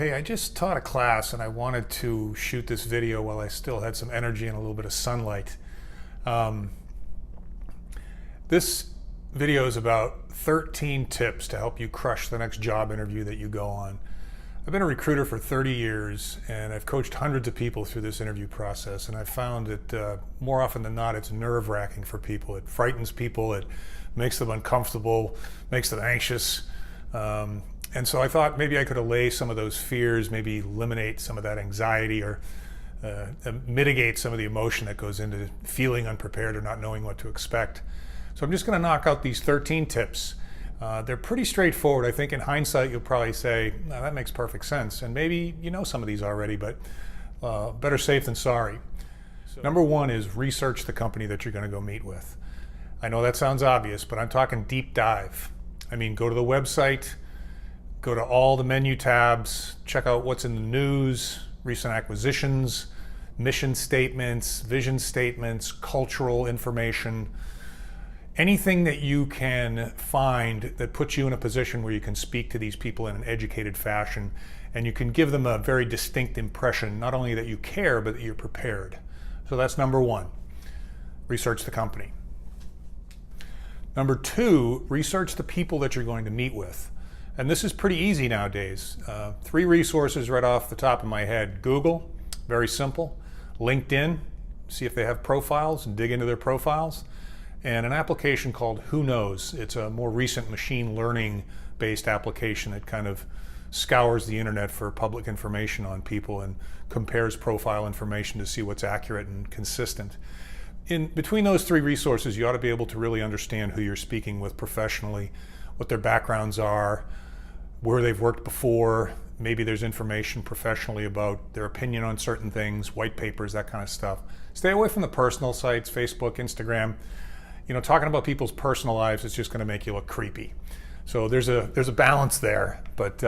Hey, I just taught a class and I wanted to shoot this video while I still had some energy and a little bit of sunlight. This video is about 13 tips to help you crush the next job interview that you go on. I've been a recruiter for 30 years and I've coached hundreds of people through this interview process, and I've found that more often than not it's nerve-wracking for people. It frightens people, it makes them uncomfortable, makes them anxious. And so I thought maybe I could allay some of those fears, maybe eliminate some of that anxiety, or mitigate some of the emotion that goes into feeling unprepared or not knowing what to expect. So I'm just going to knock out these 13 tips. They're pretty straightforward. I think in hindsight you'll probably say, no, that makes perfect sense. And maybe you know some of these already, but better safe than sorry. Number one is research the company that you're going to go meet with. I know that sounds obvious, but I'm talking deep dive. I mean, go to the website, go to all the menu tabs, check out what's in the news, recent acquisitions, mission statements, vision statements, cultural information, anything that you can find that puts you in a position where you can speak to these people in an educated fashion, and you can give them a very distinct impression, not only that you care, but that you're prepared. So that's number one, research the company. Number two, research the people that you're going to meet with. And this is pretty easy nowadays. 3 resources right off the top of my head. Google, very simple. LinkedIn, see if they have profiles and dig into their profiles. And an application called Who Knows. It's a more recent machine learning based application that kind of scours the internet for public information on people and compares profile information to see what's accurate and consistent. In between those 3 resources, you ought to be able to really understand who you're speaking with professionally, what their backgrounds are, where they've worked before. Maybe there's information professionally about their opinion on certain things, white papers, that kind of stuff. Stay away from the personal sites, Facebook, Instagram. You know, talking about people's personal lives is just going to make you look creepy. So there's a balance there, but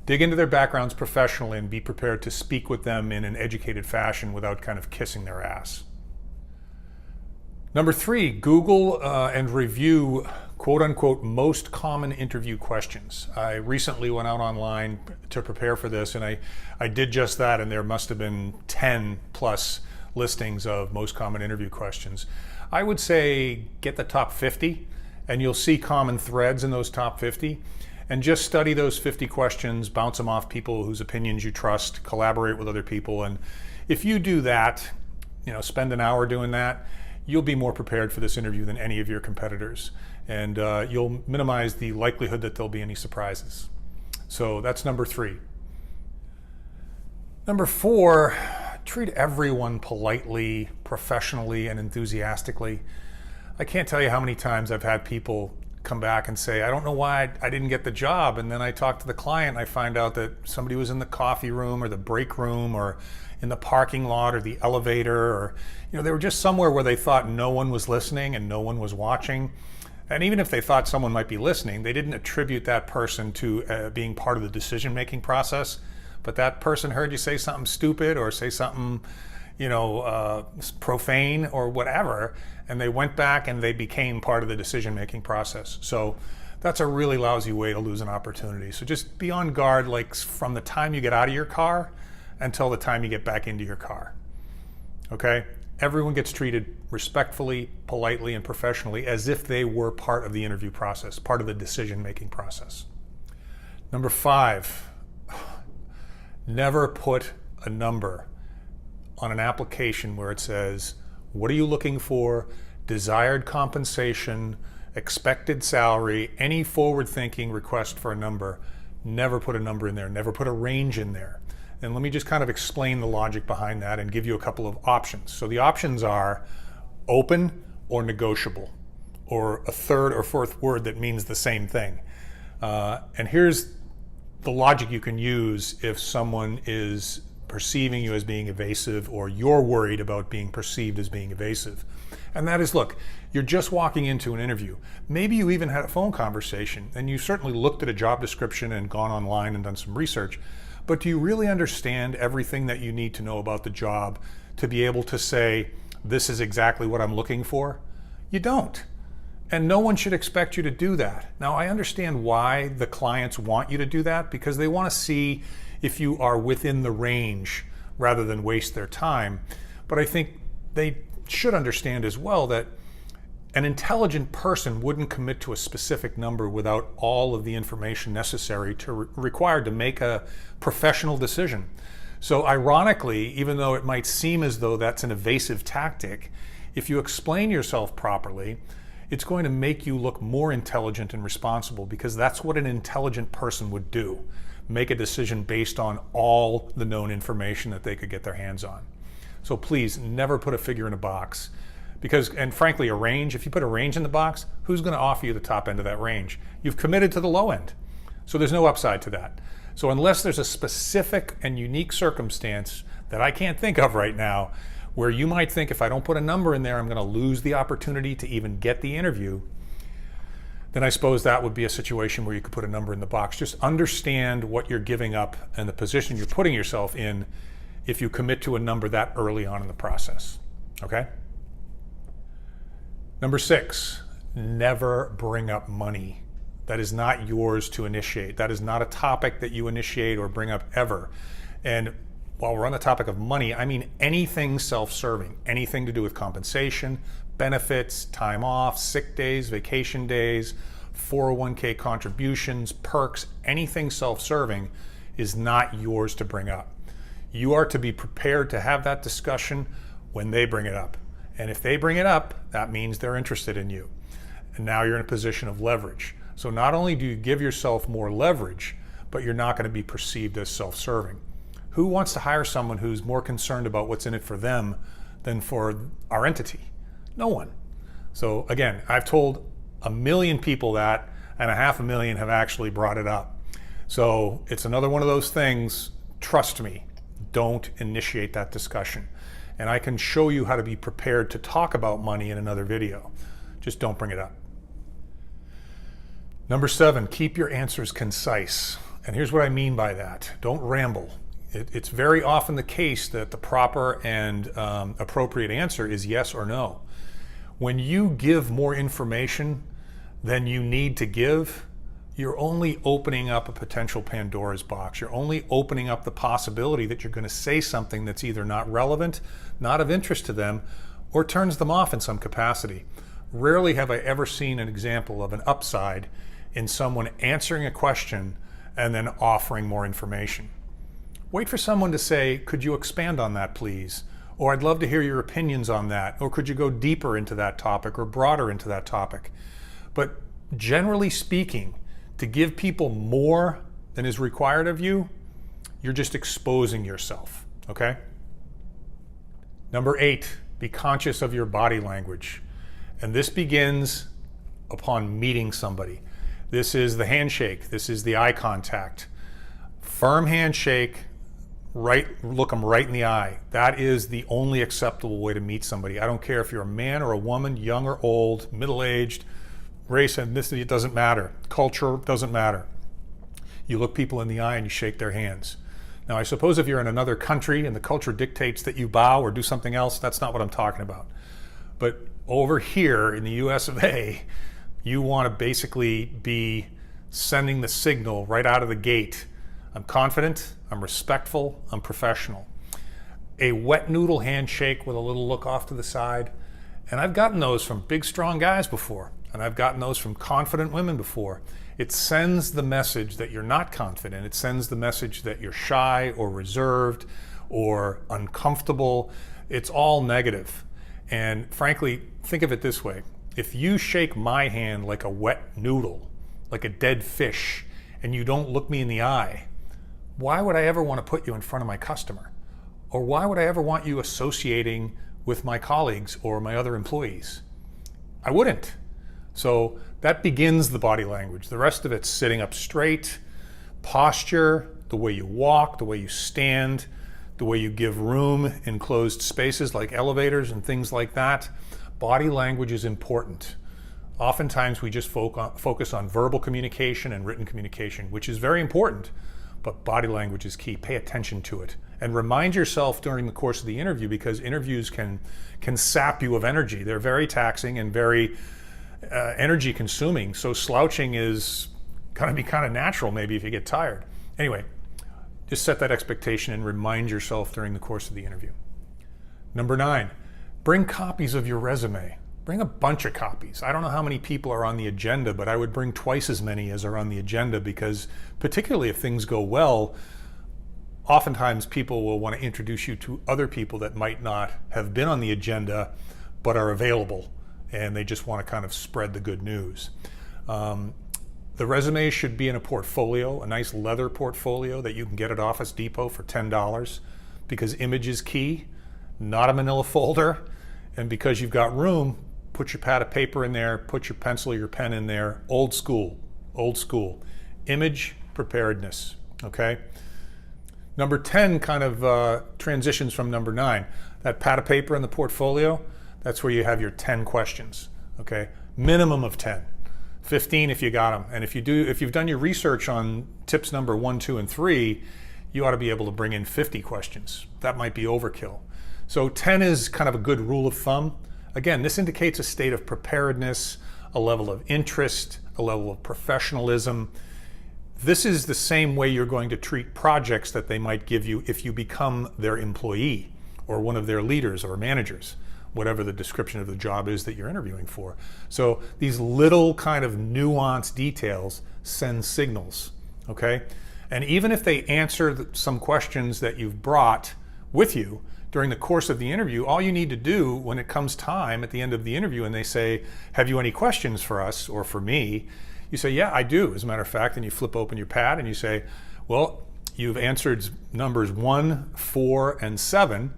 dig into their backgrounds professionally and be prepared to speak with them in an educated fashion without kind of kissing their ass. Number 3, Google and review quote unquote most common interview questions. I recently went out online to prepare for this, and I did just that, and there must have been 10 plus listings of most common interview questions. I would say get the top 50 and you'll see common threads in those top 50, and just study those 50 questions, bounce them off people whose opinions you trust, collaborate with other people. And if you do that, you know, spend an hour doing that, you'll be more prepared for this interview than any of your competitors. And you'll minimize the likelihood that there'll be any surprises. So that's number 3. Number 4, treat everyone politely, professionally, and enthusiastically. I can't tell you how many times I've had people come back and say, I don't know why I didn't get the job. And then I talk to the client and I find out that somebody was in the coffee room or the break room or in the parking lot or the elevator, or they were just somewhere where they thought no one was listening and no one was watching. And even if they thought someone might be listening, they didn't attribute that person to being part of the decision-making process. But that person heard you say something stupid or say something, profane or whatever, and they went back and they became part of the decision-making process. So that's a really lousy way to lose an opportunity. So just be on guard, like from the time you get out of your car until the time you get back into your car. Okay? Everyone gets treated respectfully, politely, and professionally as if they were part of the interview process, part of the decision-making process. Number 5, never put a number on an application where it says, what are you looking for, desired compensation, expected salary, any forward-thinking request for a number. Never put a number in there, never put a range in there. And let me just kind of explain the logic behind that and give you a couple of options. So the options are open or negotiable, or a third or fourth word that means the same thing. And here's the logic you can use if someone is perceiving you as being evasive, or you're worried about being perceived as being evasive. And that is, look, you're just walking into an interview. Maybe you even had a phone conversation, and you certainly looked at a job description and gone online and done some research. But do you really understand everything that you need to know about the job to be able to say, this is exactly what I'm looking for? You don't. And no one should expect you to do that. Now, I understand why the clients want you to do that, because they want to see if you are within the range rather than waste their time. But I think they should understand as well that an intelligent person wouldn't commit to a specific number without all of the information necessary required to make a professional decision. So ironically, even though it might seem as though that's an evasive tactic, if you explain yourself properly, it's going to make you look more intelligent and responsible, because that's what an intelligent person would do. Make a decision based on all the known information that they could get their hands on. So please never put a figure in a box. Because, and frankly, a range, if you put a range in the box, who's going to offer you the top end of that range? You've committed to the low end. So there's no upside to that. So unless there's a specific and unique circumstance that I can't think of right now, where you might think if I don't put a number in there, I'm going to lose the opportunity to even get the interview, then I suppose that would be a situation where you could put a number in the box. Just understand what you're giving up and the position you're putting yourself in if you commit to a number that early on in the process. Okay? Number 6, never bring up money. That is not yours to initiate. That is not a topic that you initiate or bring up ever. And while we're on the topic of money, I mean anything self-serving, anything to do with compensation, benefits, time off, sick days, vacation days, 401k contributions, perks, anything self-serving is not yours to bring up. You are to be prepared to have that discussion when they bring it up. And if they bring it up, that means they're interested in you. And now you're in a position of leverage. So not only do you give yourself more leverage, but you're not going to be perceived as self-serving. Who wants to hire someone who's more concerned about what's in it for them than for our entity? No one. So again, I've told 1 million people that, and 500,000 have actually brought it up. So it's another one of those things, trust me, don't initiate that discussion. And I can show you how to be prepared to talk about money in another video. Just don't bring it up. Number 7, keep your answers concise. And here's what I mean by that. Don't ramble. It's very often the case that the proper and appropriate answer is yes or no. When you give more information than you need to give, you're only opening up a potential Pandora's box. You're only opening up the possibility that you're going to say something that's either not relevant, not of interest to them, or turns them off in some capacity. Rarely have I ever seen an example of an upside in someone answering a question and then offering more information. Wait for someone to say, could you expand on that, please? Or I'd love to hear your opinions on that. Or could you go deeper into that topic or broader into that topic? But generally speaking, to give people more than is required of you, you're just exposing yourself, okay? Number 8, be conscious of your body language. And this begins upon meeting somebody. This is the handshake. This is the eye contact. Firm handshake, look them right in the eye. That is the only acceptable way to meet somebody. I don't care if you're a man or a woman, young or old, middle-aged, race, ethnicity, it doesn't matter. Culture, doesn't matter. You look people in the eye and you shake their hands. Now, I suppose if you're in another country and the culture dictates that you bow or do something else, that's not what I'm talking about. But over here in the US of A, you want to basically be sending the signal right out of the gate. I'm confident, I'm respectful, I'm professional. A wet noodle handshake with a little look off to the side, and I've gotten those from big, strong guys before. And I've gotten those from confident women before. It sends the message that you're not confident. It sends the message that you're shy or reserved or uncomfortable. It's all negative. And frankly, think of it this way. If you shake my hand like a wet noodle, like a dead fish, and you don't look me in the eye, why would I ever want to put you in front of my customer? Or why would I ever want you associating with my colleagues or my other employees? I wouldn't. So that begins the body language. The rest of it's sitting up straight, posture, the way you walk, the way you stand, the way you give room in closed spaces like elevators and things like that. Body language is important. Oftentimes we just focus on verbal communication and written communication, which is very important, but body language is key. Pay attention to it. And remind yourself during the course of the interview, because interviews can sap you of energy. They're very taxing and very energy consuming. So slouching is going to be kind of natural maybe if you get tired. Anyway, just set that expectation and remind yourself during the course of the interview. Number 9, bring copies of your resume. Bring a bunch of copies. I don't know how many people are on the agenda, but I would bring twice as many as are on the agenda, because particularly if things go well, oftentimes people will want to introduce you to other people that might not have been on the agenda but are available, and they just want to kind of spread the good news. The resume should be in a portfolio, a nice leather portfolio that you can get at Office Depot for $10, because image is key, not a manila folder. And because you've got room, put your pad of paper in there, put your pencil or your pen in there. Old school, old school. Image preparedness, okay? Number 10 kind of transitions from number 9. That pad of paper in the portfolio, that's where you have your 10 questions, okay? Minimum of 10. 15 if you got them. And if you've done your research on tips number 1, 2, and 3, you ought to be able to bring in 50 questions. That might be overkill. So 10 is kind of a good rule of thumb. Again, this indicates a state of preparedness, a level of interest, a level of professionalism. This is the same way you're going to treat projects that they might give you if you become their employee or one of their leaders or managers, whatever the description of the job is that you're interviewing for. So these little kind of nuanced details send signals, okay? And even if they answer some questions that you've brought with you during the course of the interview, all you need to do when it comes time at the end of the interview and they say, have you any questions for us or for me? You say, yeah, I do, as a matter of fact, and you flip open your pad and you say, well, you've answered numbers 1, 4, and 7,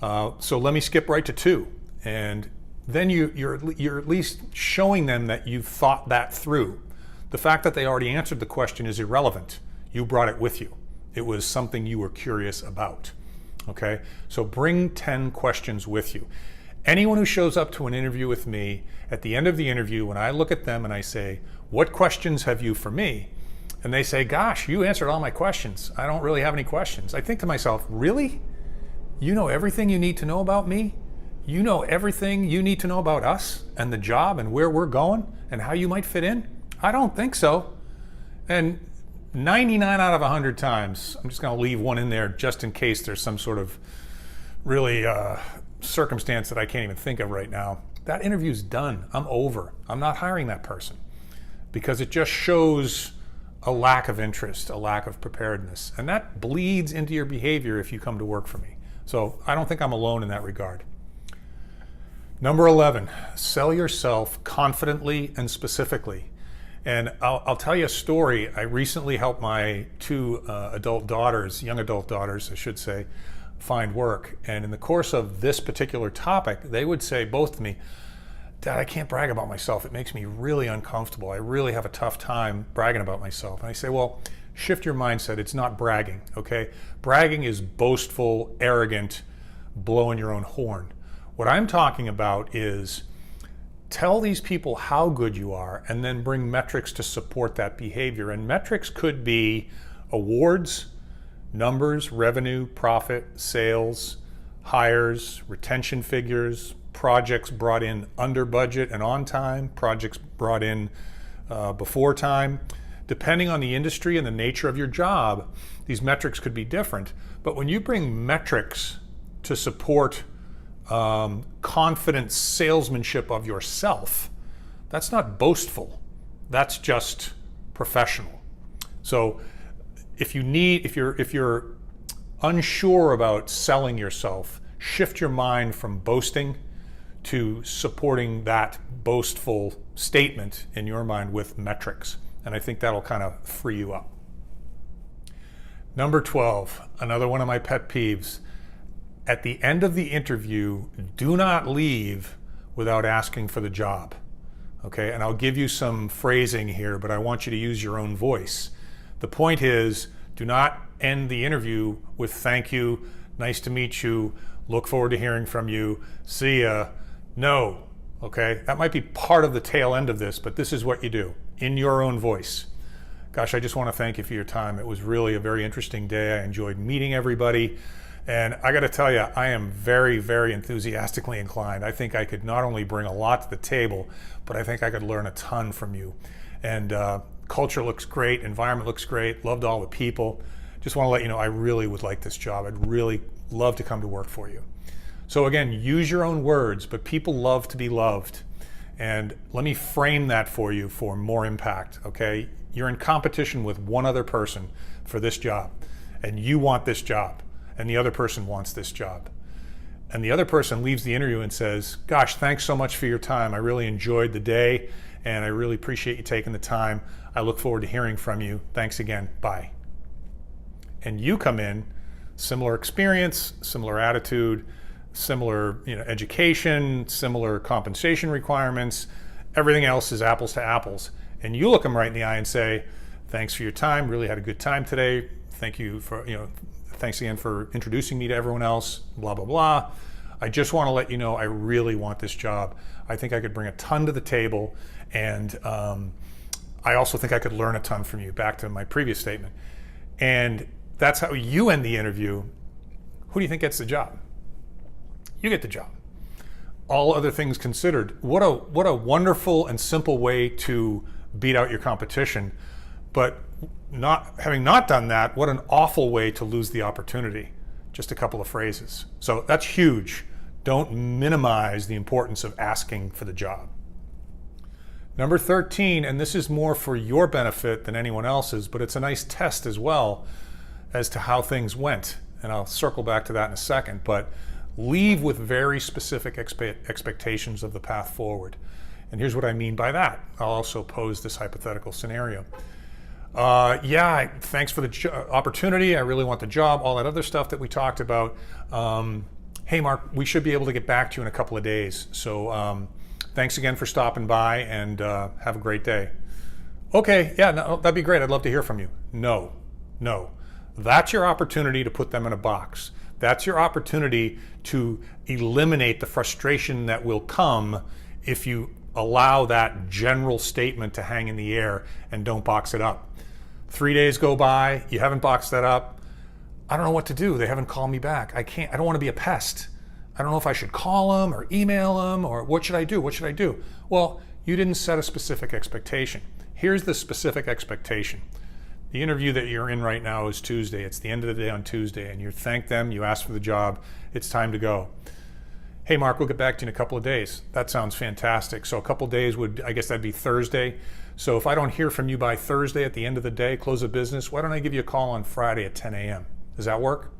so let me skip right to 2. And then you're at least showing them that you've thought that through. The fact that they already answered the question is irrelevant. You brought it with you. It was something you were curious about. Okay, so bring 10 questions with you. Anyone who shows up to an interview with me, at the end of the interview, when I look at them and I say, what questions have you for me? And they say, gosh, you answered all my questions. I don't really have any questions. I think to myself, really? You know everything you need to know about me? You know everything you need to know about us and the job and where we're going and how you might fit in? I don't think so. And 99 out of 100 times, I'm just going to leave one in there just in case there's some sort of really circumstance that I can't even think of right now. That interview's done. I'm over. I'm not hiring that person, because it just shows a lack of interest, a lack of preparedness. And that bleeds into your behavior if you come to work for me. So I don't think I'm alone in that regard. Number 11, sell yourself confidently and specifically. And I'll tell you a story. I recently helped my 2 adult daughters, young adult daughters, I should say, find work. And in the course of this particular topic, they would say both to me, Dad, I can't brag about myself. It makes me really uncomfortable. I really have a tough time bragging about myself. And I say, well, shift your mindset. It's not bragging, okay? Bragging is boastful, arrogant, blowing your own horn. What I'm talking about is tell these people how good you are and then bring metrics to support that behavior. And metrics could be awards, numbers, revenue, profit, sales, hires, retention figures, projects brought in under budget and on time, projects brought in before time. Depending on the industry and the nature of your job, these metrics could be different. But when you bring metrics to support confident salesmanship of yourself, that's not boastful. That's just professional. So if you're unsure about selling yourself, shift your mind from boasting to supporting that boastful statement in your mind with metrics. And I think that'll kind of free you up. Number 12, another one of my pet peeves. At the end of the interview, do not leave without asking for the job. Okay, and I'll give you some phrasing here, but I want you to use your own voice. The point is, do not end the interview with thank you, nice to meet you, look forward to hearing from you, see ya. No, okay? That might be part of the tail end of this, but this is what you do in your own voice. Gosh, I just want to thank you for your time. It was really a very interesting day. I enjoyed meeting everybody. And I got to tell you, I am very, very enthusiastically inclined. I think I could not only bring a lot to the table, but I think I could learn a ton from you. And culture looks great, environment looks great, loved all the people. just want to let you know I really would like this job. I'd really love to come to work for you. So again, use your own words, but people love to be loved. And let me frame that for you for more impact, okay? You're in competition with one other person for this job, and you want this job, and the other person wants this job. And the other person leaves the interview and says, gosh, thanks so much for your time. I really enjoyed the day, and I really appreciate you taking the time. I look forward to hearing from you. Thanks again. Bye. And you come in, similar experience, similar attitude, similar education, similar compensation requirements. Everything else is apples to apples. And you look them right in the eye and say, thanks for your time. Really had a good time today. Thank you for, thanks again for introducing me to everyone else, blah, blah, blah. I just want to let you know I really want this job. I think I could bring a ton to the table, and I also think I could learn a ton from you, back to my previous statement. And that's how you end the interview. Who do you think gets the job? You get the job. All other things considered, what a wonderful and simple way to beat out your competition. But having not done that, what an awful way to lose the opportunity. Just a couple of phrases. So that's huge. Don't minimize the importance of asking for the job. Number 13, and this is more for your benefit than anyone else's, but it's a nice test as well as to how things went. And I'll circle back to that in a second, but leave with very specific expectations of the path forward. And here's what I mean by that. I'll also pose this hypothetical scenario. Thanks for the opportunity. I really want the job, all that other stuff that we talked about. Hey, Mark, we should be able to get back to you in a couple of days. So thanks again for stopping by, and have a great day. Okay, yeah, no, that'd be great. I'd love to hear from you. No. That's your opportunity to put them in a box. That's your opportunity to eliminate the frustration that will come if you allow that general statement to hang in the air and don't box it up. 3 days go by, you haven't boxed that up. I don't know what to do. They haven't called me back. I don't want to be a pest. I don't know if I should call them or email them, or what should I do? Well, you didn't set a specific expectation. Here's the specific expectation. The interview that you're in right now is Tuesday. It's the end of the day on Tuesday, and you thank them, you ask for the job, it's time to go. Hey, Mark, we'll get back to you in a couple of days. That sounds fantastic. So a couple of days I guess that'd be Thursday. So if I don't hear from you by Thursday at the end of the day, close of business, why don't I give you a call on Friday at 10 a.m.? Does that work?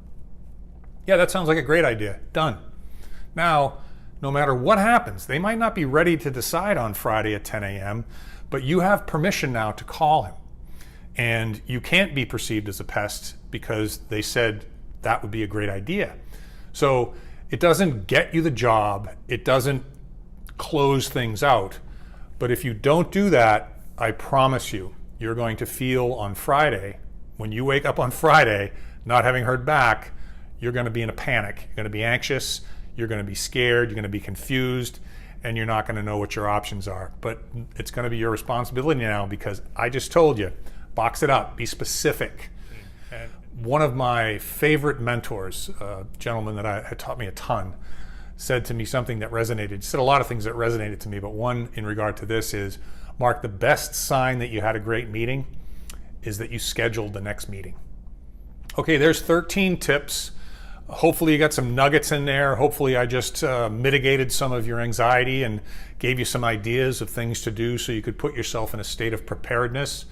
Yeah, that sounds like a great idea. Done. Now, no matter what happens, they might not be ready to decide on Friday at 10 a.m., but you have permission now to call him. And you can't be perceived as a pest because they said that would be a great idea. So it doesn't get you the job. It doesn't close things out. But if you don't do that, I promise you, you're going to feel on Friday, when you wake up on Friday, not having heard back, you're going to be in a panic. You're going to be anxious. You're going to be scared. You're going to be confused. And you're not going to know what your options are. But it's going to be your responsibility now, because I just told you, box it up, be specific. And one of my favorite mentors, a gentleman that had taught me a ton, said to me something that resonated. He said a lot of things that resonated to me, but one in regard to this is, Mark, the best sign that you had a great meeting is that you scheduled the next meeting. Okay, there's 13 tips. Hopefully you got some nuggets in there. Hopefully I just mitigated some of your anxiety and gave you some ideas of things to do so you could put yourself in a state of preparedness.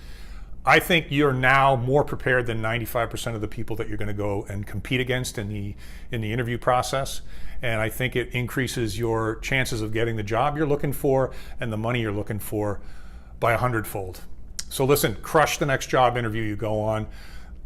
I think you're now more prepared than 95% of the people that you're going to go and compete against in the interview process. And I think it increases your chances of getting the job you're looking for and the money you're looking for by 100-fold. So listen, crush the next job interview you go on.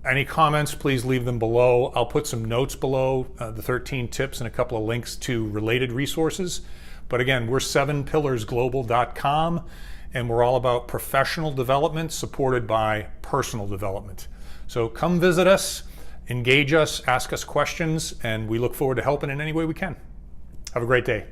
Any comments, please leave them below. I'll put some notes below, the 13 tips and a couple of links to related resources. But again, we're 7pillarsglobal.com. And we're all about professional development supported by personal development. So come visit us, engage us, ask us questions, and we look forward to helping in any way we can. Have a great day.